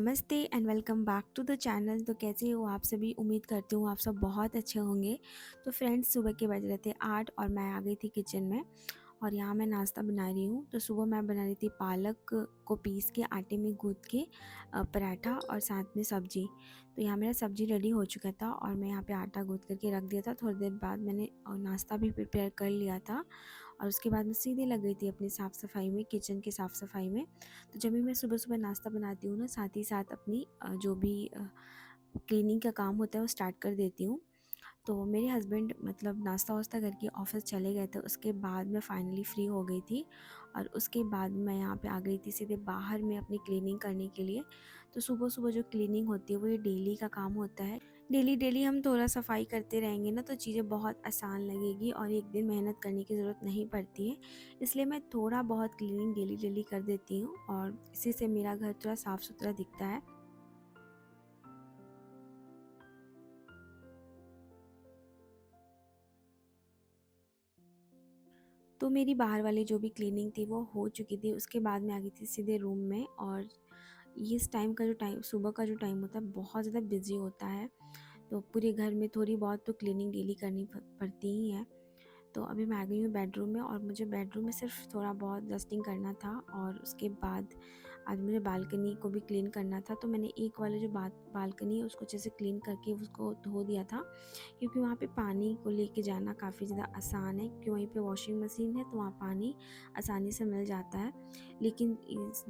नमस्ते and welcome back to the channel. तो कैसे हो आप सभी? उम्मीद करती हूँ आप सब बहुत अच्छे होंगे। तो फ्रेंड्स, सुबह के बज रहे थे 8 और मैं आ गई थी किचन में और यहाँ मैं नाश्ता बना रही हूँ। तो सुबह मैं बना रही थी पालक को पीस के आटे में गूँथ के पराठा और साथ में सब्जी। तो यहाँ मेरा सब्जी रेडी हो चुका था और मैं यहाँ पे आटा गूँथ करके रख दिया था। थोड़ी देर बाद मैंने नाश्ता भी प्रिपेयर कर लिया था और उसके बाद मैं सीधे लग गई थी अपनी साफ़ सफाई में, किचन की साफ़ सफाई में। तो जब भी मैं सुबह सुबह नाश्ता बनाती हूँ ना, साथ ही साथ अपनी जो भी क्लीनिंग का काम होता है वो स्टार्ट कर देती हूँ। तो मेरे हस्बैंड मतलब नाश्ता वास्ता करके ऑफ़िस चले गए थे, उसके बाद मैं फ़ाइनली फ्री हो गई थी और उसके बाद मैं यहाँ पे आ गई थी सीधे बाहर में अपनी क्लीनिंग करने के लिए। तो सुबह सुबह जो क्लीनिंग होती है वो ये डेली का काम होता है। डेली डेली हम थोड़ा सफाई करते रहेंगे ना तो चीज़ें बहुत आसान लगेगी और एक दिन मेहनत करने की ज़रूरत नहीं पड़ती है। इसलिए मैं थोड़ा बहुत क्लीनिंग डेली डेली कर देती हूँ और इसी से मेरा घर थोड़ा साफ़ सुथरा दिखता है। तो मेरी बाहर वाली जो भी क्लीनिंग थी वो हो चुकी थी। उसके बाद मैं आ गई थी सीधे रूम में और ये इस टाइम का जो टाइम, सुबह का जो टाइम होता है, बहुत ज़्यादा बिजी होता है। तो पूरे घर में थोड़ी बहुत तो क्लीनिंग डेली करनी पड़ती ही है। तो अभी मैं आ गई हूँ बेडरूम में और मुझे बेडरूम में सिर्फ थोड़ा बहुत डस्टिंग करना था और उसके बाद आज मुझे बालकनी को भी क्लीन करना था। तो मैंने एक वाला जो बालकनी है उसको अच्छे से क्लीन करके उसको धो दिया था, क्योंकि वहाँ पे पानी को लेके जाना काफ़ी ज़्यादा आसान है, क्योंकि वहीं पे वॉशिंग मशीन है तो वहाँ पानी आसानी से मिल जाता है। लेकिन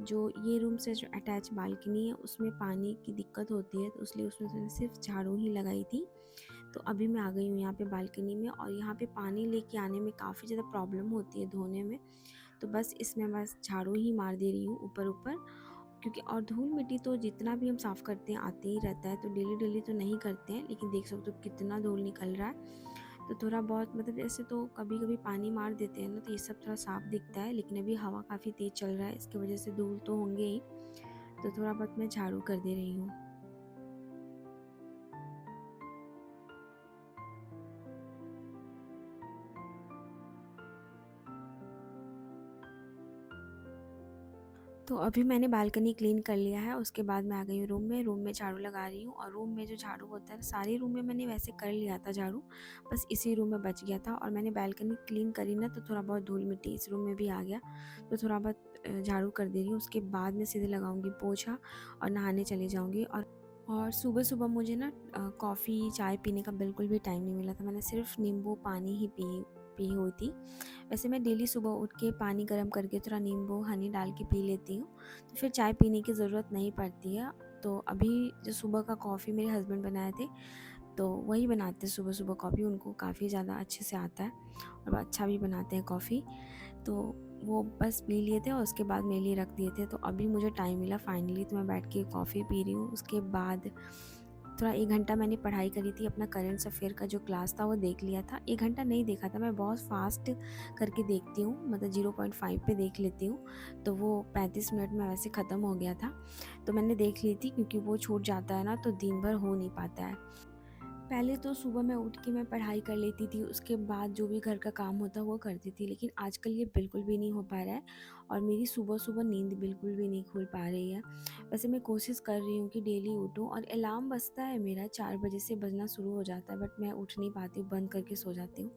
जो ये रूम से जो अटैच बालकनी है उसमें पानी की दिक्कत होती है, तो इसलिए उसमें मैंने सिर्फ झाड़ू ही लगाई थी। तो अभी मैं आ गई हूँ यहाँ पे बालकनी में और यहाँ पे पानी लेके आने में काफ़ी ज़्यादा प्रॉब्लम होती है धोने में। तो बस इसमें बस झाड़ू ही मार दे रही हूँ ऊपर ऊपर, क्योंकि और धूल मिट्टी तो जितना भी हम साफ़ करते हैं आते ही रहता है। तो डेली डेली तो नहीं करते हैं, लेकिन देख सकते हो कितना धूल निकल रहा है। तो थोड़ा बहुत मतलब ऐसे तो कभी कभी पानी मार देते हैं ना तो ये सब थोड़ा साफ दिखता है, लेकिन अभी हवा काफ़ी तेज़ चल रहा है, इसकी वजह से धूल तो होंगे ही। तो थोड़ा बहुत मैं झाड़ू कर दे रही हूँ। तो अभी मैंने बालकनी क्लीन कर लिया है, उसके बाद मैं आ गई हूँ रूम में। रूम में झाड़ू लगा रही हूँ और रूम में जो झाड़ू होता है, सारे रूम में मैंने वैसे कर लिया था झाड़ू, बस इसी रूम में बच गया था। और मैंने बालकनी क्लीन करी ना तो थोड़ा बहुत धूल मिट्टी इस रूम में भी आ गया, तो थोड़ा बहुत झाड़ू कर दे रही हूँ। उसके बाद मैं सीधे लगाऊंगी पोछा और नहाने चली जाऊँगी। और सुबह सुबह मुझे ना कॉफ़ी चाय पीने का बिल्कुल भी टाइम नहीं मिला था। मैंने सिर्फ नींबू पानी ही पी हुई थी। वैसे मैं डेली सुबह उठ के पानी गर्म करके थोड़ा नींबू हनी डाल के पी लेती हूँ, तो फिर चाय पीने की ज़रूरत नहीं पड़ती है। तो अभी जो सुबह का कॉफ़ी मेरे हस्बैंड बनाए थे, तो वही बनाते हैं सुबह सुबह कॉफ़ी, उनको काफ़ी ज़्यादा अच्छे से आता है और वो अच्छा भी बनाते हैं कॉफ़ी। तो वो बस पी लिए थे और उसके बाद मेरे लिए रख दिए थे। तो अभी मुझे टाइम मिला फाइनली, तो मैं बैठ के कॉफ़ी पी रही हूँ। उसके बाद थोड़ा 1 घंटा मैंने पढ़ाई करी थी, अपना करंट अफेयर का जो क्लास था वो देख लिया था। 1 घंटा नहीं देखा था, मैं बहुत फास्ट करके देखती हूँ, मतलब 0.5 पे देख लेती हूँ। तो वो 35 मिनट में वैसे ख़त्म हो गया था। तो मैंने देख ली थी, क्योंकि वो छूट जाता है ना तो दिन भर हो नहीं पाता है। पहले तो सुबह मैं उठ के मैं पढ़ाई कर लेती थी, उसके बाद जो भी घर का काम होता वो करती थी, लेकिन आजकल ये बिल्कुल भी नहीं हो पा रहा है और मेरी सुबह सुबह नींद बिल्कुल भी नहीं खुल पा रही है। वैसे मैं कोशिश कर रही हूँ कि डेली उठूँ और अलार्म बजता है मेरा 4 बजे से बजना शुरू हो जाता है, बट मैं उठ नहीं पाती हूँ, बंद करके सो जाती हूँ।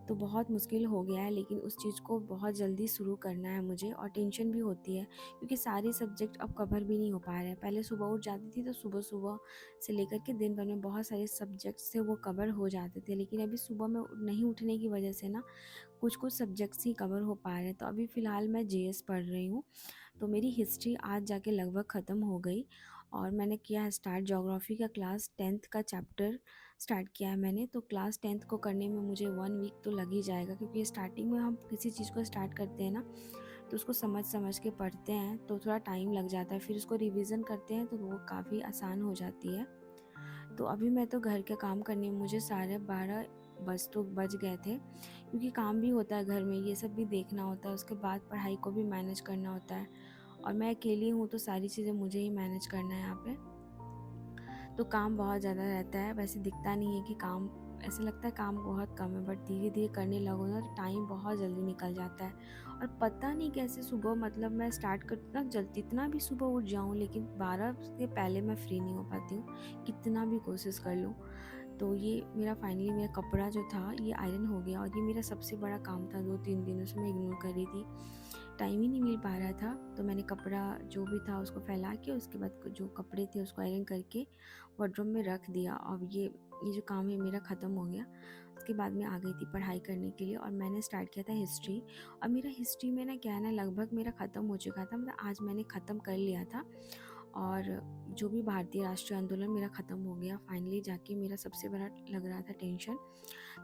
तो बहुत मुश्किल हो गया है, लेकिन उस चीज़ को बहुत जल्दी शुरू करना है मुझे और टेंशन भी होती है, क्योंकि सारे सब्जेक्ट अब कवर भी नहीं हो पा रहे हैं। पहले सुबह उठ जाती थी तो सुबह सुबह से लेकर के दिन भर में बहुत सारे सब्जेक्ट्स थे वो कवर हो जाते थे, लेकिन अभी सुबह में नहीं उठने की वजह से ना कुछ कुछ सब्जेक्ट्स ही कवर हो पा रहे हैं। तो अभी फ़िलहाल मैं जीएस पढ़ रही हूँ, तो मेरी हिस्ट्री आज जाके लगभग ख़त्म हो गई और मैंने किया है स्टार्ट ज्योग्राफी का क्लास 10th का चैप्टर स्टार्ट किया है मैंने। तो क्लास 10th को करने में मुझे 1 वीक तो लग ही जाएगा, क्योंकि स्टार्टिंग में हम किसी चीज़ को स्टार्ट करते हैं ना तो उसको समझ समझ के पढ़ते हैं तो थोड़ा टाइम लग जाता है, फिर उसको रिवीजन करते हैं तो वो काफ़ी आसान हो जाती है। तो अभी मैं तो घर के काम करने में मुझे 12:30 बज गए थे, क्योंकि काम भी होता है घर में, ये सब भी देखना होता है, उसके बाद पढ़ाई को भी मैनेज करना होता है और मैं अकेली हूँ तो सारी चीज़ें मुझे ही मैनेज करना है यहाँ पे। तो काम बहुत ज़्यादा रहता है, वैसे दिखता नहीं है कि काम ऐसा लगता है काम बहुत कम है, बट धीरे धीरे करने लगो ना तो टाइम बहुत जल्दी निकल जाता है। और पता नहीं कैसे सुबह मतलब मैं स्टार्ट कर इतना जल्दी, इतना भी सुबह उठ जाऊँ लेकिन 12 से पहले मैं फ्री नहीं हो पाती हूँ, कितना भी कोशिश कर लूँ। तो ये मेरा फाइनली मेरा कपड़ा जो था ये आयरन हो गया, और ये मेरा सबसे बड़ा काम था, 2-3 दिनों से मैं इग्नोर कर रही थी, टाइम ही नहीं मिल पा रहा था। तो मैंने कपड़ा जो भी था उसको फैला के, उसके बाद जो कपड़े थे उसको आयरन करके वार्डरोब में रख दिया। अब ये जो काम है मेरा ख़त्म हो गया। उसके बाद मैं आ गई थी पढ़ाई करने के लिए, और मैंने स्टार्ट किया था हिस्ट्री। और मेरा हिस्ट्री में ना क्या है ना, लगभग मेरा ख़त्म हो चुका था, मतलब आज मैंने ख़त्म कर लिया था। और जो भी भारतीय राष्ट्रीय आंदोलन मेरा ख़त्म हो गया फाइनली जाके, मेरा सबसे बड़ा लग रहा था टेंशन।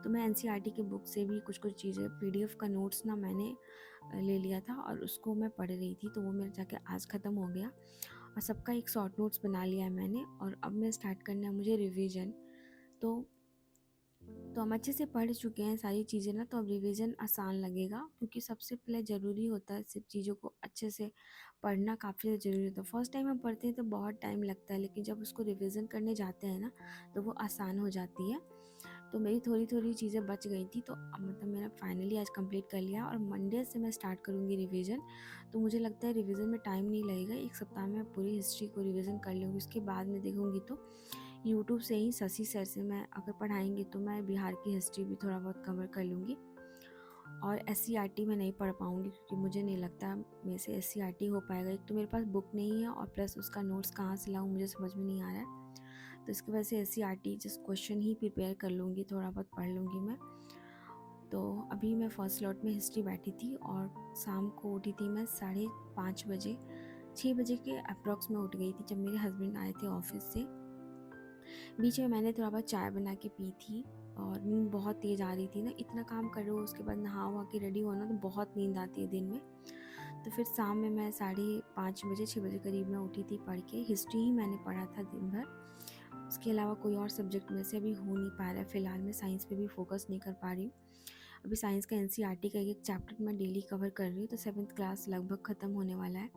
तो मैं एनसीईआरटी की बुक से भी कुछ कुछ चीज़ें, पीडीएफ का नोट्स ना मैंने ले लिया था, और उसको मैं पढ़ रही थी, तो वो मेरा जाके आज ख़त्म हो गया। और सबका एक शॉर्ट नोट्स बना लिया है मैंने, और अब मैं स्टार्ट करना है मुझे रिवीजन। तो हम अच्छे से पढ़ चुके हैं सारी चीज़ें ना, तो अब रिवीजन आसान लगेगा, क्योंकि सबसे पहले ज़रूरी होता है सिर्फ चीज़ों को अच्छे से पढ़ना, काफ़ी ज़्यादा ज़रूरी होता है। फर्स्ट टाइम हम पढ़ते हैं तो बहुत टाइम लगता है, लेकिन जब उसको रिवीजन करने जाते हैं ना तो वो आसान हो जाती है। तो मेरी थोड़ी थोड़ी चीज़ें बच गई थी, तो अब मतलब मैंने फाइनली आज कंप्लीट कर लिया, और मंडे से मैं स्टार्ट करूँगी रिवीजन। तो मुझे लगता है रिवीजन में टाइम नहीं लगेगा, 1 सप्ताह में पूरी हिस्ट्री को रिवीजन कर लूँगी। उसके बाद में देखूँगी तो यूट्यूब से ही शशि सर से मैं अगर पढ़ाएंगे तो मैं बिहार की हिस्ट्री भी थोड़ा बहुत कवर कर लूँगी। और एससीईआरटी में नहीं पढ़ पाऊँगी, क्योंकि मुझे नहीं लगता मेरे से एससीईआरटी हो पाएगा। एक तो मेरे पास बुक नहीं है, और प्लस उसका नोट्स कहाँ से लाऊँ मुझे समझ में नहीं आ रहा है। तो इसकी वजह से एससीईआरटी जस्ट क्वेश्चन ही प्रिपेयर कर लूँगी, थोड़ा बहुत पढ़ लूँगी मैं। तो अभी मैं फर्स्ट स्लॉट में हिस्ट्री बैठी थी, और शाम को उठी थी मैं 5:30 बजे, 6 बजे के अप्रॉक्स में उठ गई थी, जब मेरे हस्बैंड आए थे ऑफिस से। बीच में मैंने थोड़ा बहुत चाय बना के पी थी, और नींद बहुत तेज़ आ रही थी ना, इतना काम कर रहे हो उसके बाद नहा वहा के रेडी होना, तो बहुत नींद आती है दिन में। तो फिर शाम में मैं 5:30 बजे 6 बजे करीब में उठी थी, पढ़ के हिस्ट्री ही मैंने पढ़ा था दिन भर। उसके अलावा कोई और सब्जेक्ट में से अभी हो नहीं पा रहा है, फ़िलहाल मैं साइंस पे भी फोकस नहीं कर पा रही हूँ। अभी साइंस का एनसीईआरटी का एक चैप्टर मैं डेली कवर कर रही हूँ, तो 7th क्लास लगभग ख़त्म होने वाला है।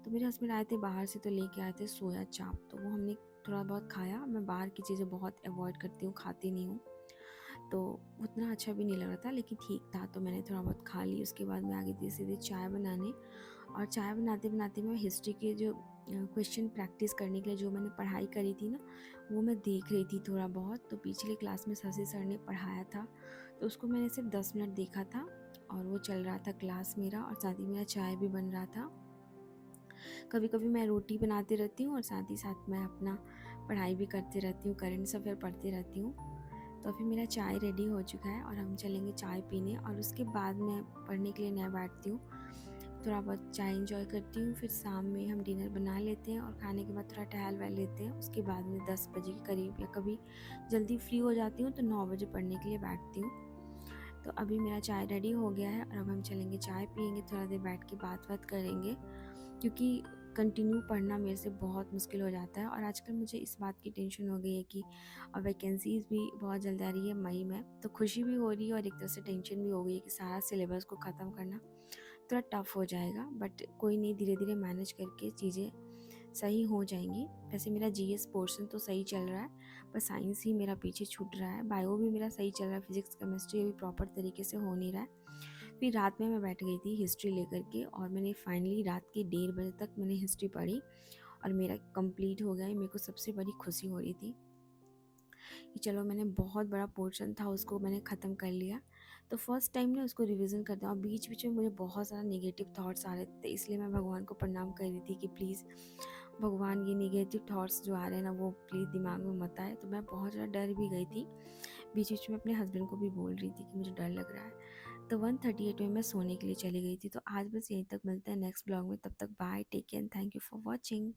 तो मेरे हस्बैंड आए थे बाहर से, तो लेके आए थे सोया चाप, तो वो हमने थोड़ा बहुत खाया। मैं बाहर की चीज़ें बहुत अवॉइड करती हूँ, खाती नहीं हूँ, तो उतना अच्छा भी नहीं लग रहा था, लेकिन ठीक था, तो मैंने थोड़ा बहुत खा ली। उसके बाद मैं आ गई थी सीधे चाय बनाने, और चाय बनाते बनाते मैं हिस्ट्री के जो क्वेश्चन प्रैक्टिस करने के लिए जो मैंने पढ़ाई करी थी ना, वो मैं देख रही थी थोड़ा बहुत। तो पिछले क्लास में शशि सर ने पढ़ाया था, तो उसको मैंने सिर्फ 10 मिनट देखा था, और वो चल रहा था क्लास मेरा, और साथ ही मेरा चाय भी बन रहा था। कभी कभी मैं रोटी बनाती रहती हूँ, और साथ ही साथ मैं अपना पढ़ाई भी करती रहती हूँ, करंट अफेयर पढ़ती रहती हूँ। तो अभी मेरा चाय रेडी हो चुका है, और हम चलेंगे चाय पीने, और उसके बाद मैं पढ़ने के लिए नहीं बैठती हूँ, थोड़ा बहुत चाय इंजॉय करती हूँ। फिर शाम में हम डिनर बना लेते हैं, और खाने के बाद थोड़ा टहल वहल लेते हैं। उसके बाद में 10 बजे के करीब, या कभी जल्दी फ्री हो जाती हूँ तो 9 बजे पढ़ने के लिए बैठती हूँ। तो अभी मेरा चाय रेडी हो गया है, और अब हम चलेंगे चाय पियेंगे, थोड़ा देर बैठ के बात बात करेंगे, क्योंकि कंटिन्यू पढ़ना मेरे से बहुत मुश्किल हो जाता है। और आजकल मुझे इस बात की टेंशन हो गई है कि वैकेंसीज़ भी बहुत जल्द आ रही है मई में, तो खुशी भी हो रही है, और एक तरह से टेंशन भी हो गई है कि सारा सिलेबस को ख़त्म करना थोड़ा टफ हो जाएगा, बट कोई नहीं, धीरे धीरे मैनेज करके चीज़ें सही हो जाएंगी। वैसे मेरा जीएस पोर्शन तो सही चल रहा है, पर साइंस ही मेरा पीछे छूट रहा है। बायो भी मेरा सही चल रहा है, फिजिक्स केमिस्ट्री अभी प्रॉपर तरीके से हो नहीं रहा है। फिर रात में मैं बैठ गई थी हिस्ट्री लेकर के, और मैंने फाइनली रात के 1:30 बजे तक मैंने हिस्ट्री पढ़ी, और मेरा कंप्लीट हो गया। मेरे को सबसे बड़ी खुशी हो रही थी कि चलो मैंने बहुत बड़ा पोर्शन था उसको मैंने ख़त्म कर लिया। तो फर्स्ट टाइम ना उसको रिवीजन करता हूँ, और बीच बीच में मुझे बहुत सारा नेगेटिव थॉट्स आ रहे थे, इसलिए मैं भगवान को प्रणाम कर रही थी कि प्लीज़ भगवान ये नेगेटिव थॉट्स जो आ रहे हैं ना वो प्लीज़ दिमाग में मत आए। तो मैं बहुत ज़्यादा डर भी गई थी, बीच बीच में अपने हस्बैंड को भी बोल रही थी कि मुझे डर लग रहा है। तो 1:38 में मैं सोने के लिए चली गई थी। तो आज बस यहीं तक, मिलते हैं नेक्स्ट ब्लॉग में, तब तक bye, take care, thank you for watching.